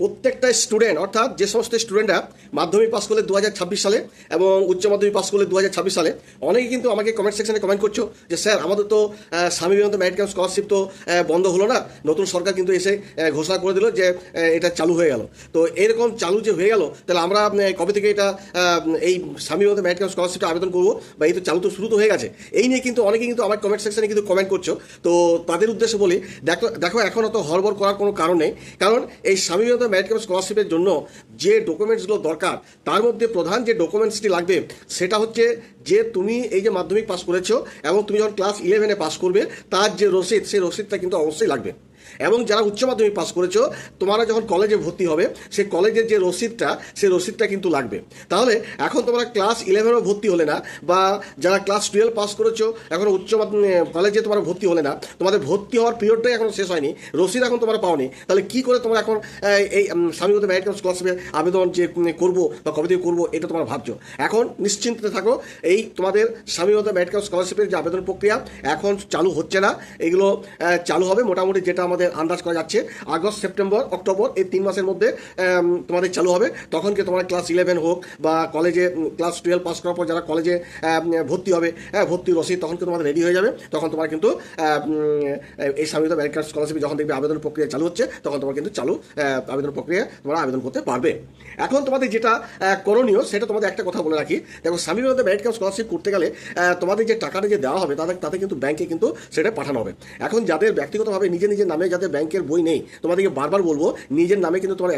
প্রত্যেকটা স্টুডেন্ট, অর্থাৎ যে সমস্ত স্টুডেন্টরা মাধ্যমিক পাস করলে 2026 সালে এবং উচ্চ মাধ্যমিক পাস করলে 2026 সালে, অনেকে কিন্তু আমাকে কমেন্ট সেকশনে কমেন্ট করছো যে স্যার আমাদের তো Swami Vivekananda merit camp scholarship তো বন্ধ হলো না, নতুন সরকার কিন্তু এসে ঘোষণা করে দিল যে এটা চালু হয়ে গেল। তো এরকম চালু যে হয়ে গেল, তাহলে আমরা কবে থেকে এটা এই স্বামী বিবেকানন্দ মেরিট ক্যাম্প স্কলারশিপটা আবেদন করবো, বা এই তো চালু তো শুরু তো হয়ে গেছে। এই নিয়ে কিন্তু অনেকে কিন্তু আমার কমেন্ট সেকশনে কিন্তু কমেন্ট করছো। তো তাদের উদ্দেশ্যে বলি, দেখো এখন অত হড়বড় করার কোনো কারণ নেই। কারণ এই স্বামী বিবেকানন্দ মেরিট ক্যাম্প স্কলারশিপের জন্য যে ডকুমেন্টসগুলো দরকার, তার মধ্যে প্রধান যে ডকুমেন্টসটি লাগবে সেটা হচ্ছে যে তুমি এই যে মাধ্যমিক পাস করেছো এবং তুমি যখন ক্লাস 11-এ পাস করবে, তার যে রসিদ, সেই রসিদটা কিন্তু অবশ্যই লাগবে। এবং যারা উচ্চ মাধ্যমিক পাস করেছো, তোমরা যখন কলেজে ভর্তি হবে, সেই কলেজের যে রসিদটা, সেই রসিদটা কিন্তু লাগবে। তাহলে এখন তোমরা ক্লাস 11-এও ভর্তি হলে না, বা যারা ক্লাস 12 পাস করেছো এখন উচ্চ কলেজে তোমরা ভর্তি হলে না, তোমাদের ভর্তি হওয়ার পিরিয়ডটাই এখন শেষ হয়নি, রসিদ এখন তোমরা পাওনি, তাহলে কি করে তোমরা এখন এই স্বামী বিবেকানন্দ মেরিট ক্যাম্প স্কলারশিপের আবেদন যে করবো বা কবে থেকে করবো, এটা তোমরা ভাবছো। এখন নিশ্চিন্তে থাকো, এই তোমাদের স্বামী বিবেকানন্দ মেরিট ক্যাম্প স্কলারশিপের যে আবেদন প্রক্রিয়া এখন চালু হচ্ছে না, এগুলো চালু হবে মোটামুটি, যেটা আমাদের আন্দাজ করা যাচ্ছে আগস্ট, সেপ্টেম্বর, অক্টোবর, এই 3 মাসের মধ্যে তোমাদের চালু হবে। তখন কি তোমরা ক্লাস 11 হোক বা কলেজে ক্লাস 12 পাস করার পর যারা কলেজে ভর্তি হবে, ভর্তি রসিদ তখন কিন্তু তোমাদের রেডি হয়ে যাবে। তখন তোমার কিন্তু এই স্বামী বিবেকানন্দ মেরিট ক্যাম্প স্কলারশিপে যখন দেখবে আবেদন প্রক্রিয়া চালু হচ্ছে, তখন তোমার কিন্তু চালু আবেদন প্রক্রিয়া তোমরা আবেদন করতে পারবে। এখন তোমাদের যেটা করণীয়, সেটা তোমাদের একটা কথা বলে রাখি। দেখো, Swami Vivekananda merit camp scholarship করতে গেলে তোমাদের যে টাকাটা যে দেওয়া হবে, তাতে কিন্তু ব্যাংকে কিন্তু সেটা পাঠানো হবে। এখন যাদের ব্যক্তিগতভাবে নিজের নামে যাদের ব্যাংকের বই নেই, তোমাদেরকে বারবার বলবো নিজের নামে কিন্তু তোমার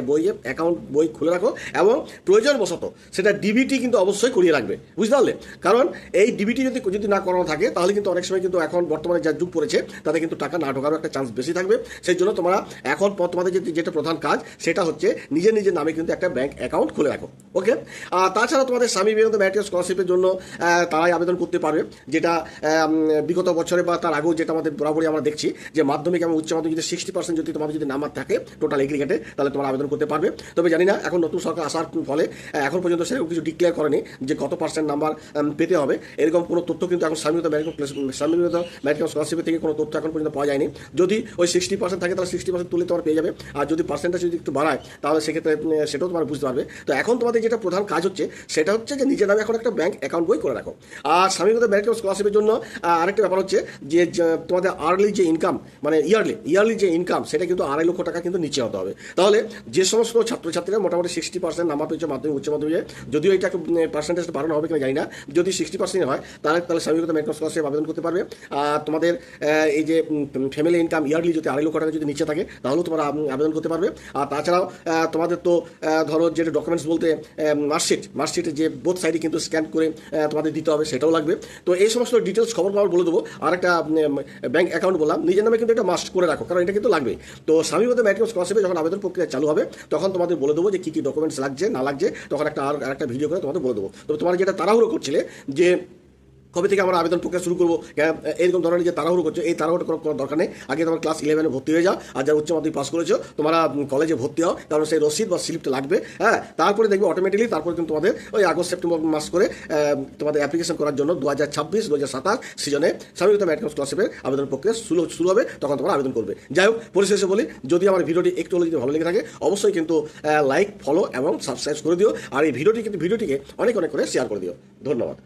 অ্যাকাউন্ট বই খুলে রাখো, এবং প্রয়োজন বশত সেটা ডিবিটি কিন্তু অবশ্যই করিয়ে রাখবে, বুঝতে পারলে? কারণ এই ডিবিটি যদি না করানো থাকে, তাহলে কিন্তু অনেক সময় কিন্তু এখন বর্তমানে যা যুগ পড়েছে, তাতে কিন্তু টাকা না ঢোকারও একটা চান্স বেশি থাকবে। সেই জন্য তোমরা এখন তোমাদের যেটা প্রধান কাজ, সেটা হচ্ছে নিজের নামে কিন্তু একটা ব্যাংক অ্যাকাউন্ট খুলে রাখো। ওকে, তাছাড়া তোমাদের স্বামী বিবেকানন্দ মেরিট ক্যাম্প স্কলারশিপের জন্য তারাই আবেদন করতে পারবে, যেটা বিগত বছরে বা তার আগেও যেটা আমাদের বরাবরই আমরা দেখছি, যে মাধ্যমিক এবং উচ্চ মাধ্যমিক যদি 60% যদি তোমাদের যদি নাম্বার থাকে টোটাল এগ্রিগেটে, তাহলে তোমরা আবেদন করতে পারবে। তবে জানি না, এখন নতুন সরকার আসার ফলে এখন পর্যন্ত সেরকম কিছু ডিক্লেয়ার করেনি যে কত পার্সেন্ট নাম্বার পেতে হবে, এরকম কোনো তথ্য কিন্তু এখন স্বামী বিবেকানন্দ মেরিট ক্যাম্প স্কলারশিপের থেকে কোনো তথ্য এখন পর্যন্ত পাওয়া যায়নি। যদি ওই 60% থাকে, তাহলে 60% তুলে তোমার পেয়ে যাবে, আর যদি পার্সেন্টেজ যদি একটু বাড়ায়, তাহলে সেক্ষেত্রে সেটাও তোমার বুঝতে পারবে। তো এখন তোমাদের যেটা প্রধান কাজ হচ্ছে, সেটা হচ্ছে যে নিজের নামে এখন একটা ব্যাংক অ্যাকাউন্ট বই করে রাখো। আর স্বামী বিবেকানন্দ মেরিট ক্যাম্প স্কলারশিপের জন্য আরেকটা ব্যাপার হচ্ছে যে তোমাদের আর্লি যে ইনকাম, মানে ইয়ারলি যে ইনকাম, সেটা কিন্তু 2.5 লক্ষ টাকা কিন্তু নিচে হতে হবে। তাহলে যে সমস্ত ছাত্রছাত্রীরা মোটামুটি 60% নাম্বার পেয়েছে মাধ্যমিক উচ্চ মাধ্যমিকে, যদিও এটা একটু পার্সেন্টেজটা বাড়ানো হবে কিনা জানি না, যদি 60% হয়, তাহলে Swami Vivekananda merit camp scholarship আবেদন করতে পারবে। আর তোমাদের এই যে ফ্যামিলি ইনকাম ইয়ারলি যদি 2.5 লক্ষ টাকা যদি নিচে থাকে, তাহলেও তোমরা আবেদন করতে পারবে। আর তাছাড়াও তোমাদের তো ধরো যেটা ডকুমেন্টস বলতে মার্কশিটের যে বোথ সাইডে কিন্তু স্ক্যান করে তোমাদের দিতে হবে, সেটাও লাগবে। তো এই সমস্ত ডিটেলস খবর বলে দেবো। আর একটা ব্যাংক অ্যাকাউন্ট বললাম, নিজের নামে কিন্তু এটা মাস্ট করে রাখো, কারণ এটা কিন্তু লাগবে। তো স্বামী বিবেকানন্দ মেরিট ক্যাম্প স্কলারশিপে যখন আবেদন প্রক্রিয়া চালু হবে, তখন তোমাদের বলে দেবো যে কী কী ডকুমেন্টস লাগছে না লাগছে, তখন একটা ভিডিও করে তোমাদের বলে দেবো। তবে তোমার যেটা তাড়াহুড়ো করছিলে যে কবে থেকে আমরা আবেদন প্রক্রিয়া শুরু করবো, এরকম ধরনের যে তাড়াহুড়ো করছো, এই তাড়াহুড়ো কোনো দরকার নেই। আগে তোমার ক্লাস 11-এ ভর্তি হয়ে যাও, আর যারা উচ্চ মাধ্যমিক পাস করেছো তোমরা কলেজে ভর্তি হও, কারণ সেই রসিদ বা স্লিপটা লাগবে। হ্যাঁ, তারপরে দেখবে অটোমেটিকলি তারপরে কিন্তু তোমাদের ওই আগস্ট সেপ্টেম্বর মাস করে তোমাদের অ্যাপ্লিকেশন করার জন্য 2026-2027 সিজনে স্বামী বিবেকানন্দ মেরিট ক্যাম্প স্কলারশিপের আবেদন প্রক্রিয়া শুরু হবে, তখন তোমরা আবেদন করবে। যাই হোক, পরিশেষে বলি, যদি আমার ভিডিওটি একটু হলে যদি ভালো লেগে থাকে, অবশ্যই কিন্তু লাইক, ফলো এবং সাবস্ক্রাইব করে দিও। আর এই ভিডিওটিকে অনেক করে শেয়ার করে দিও। ধন্যবাদ।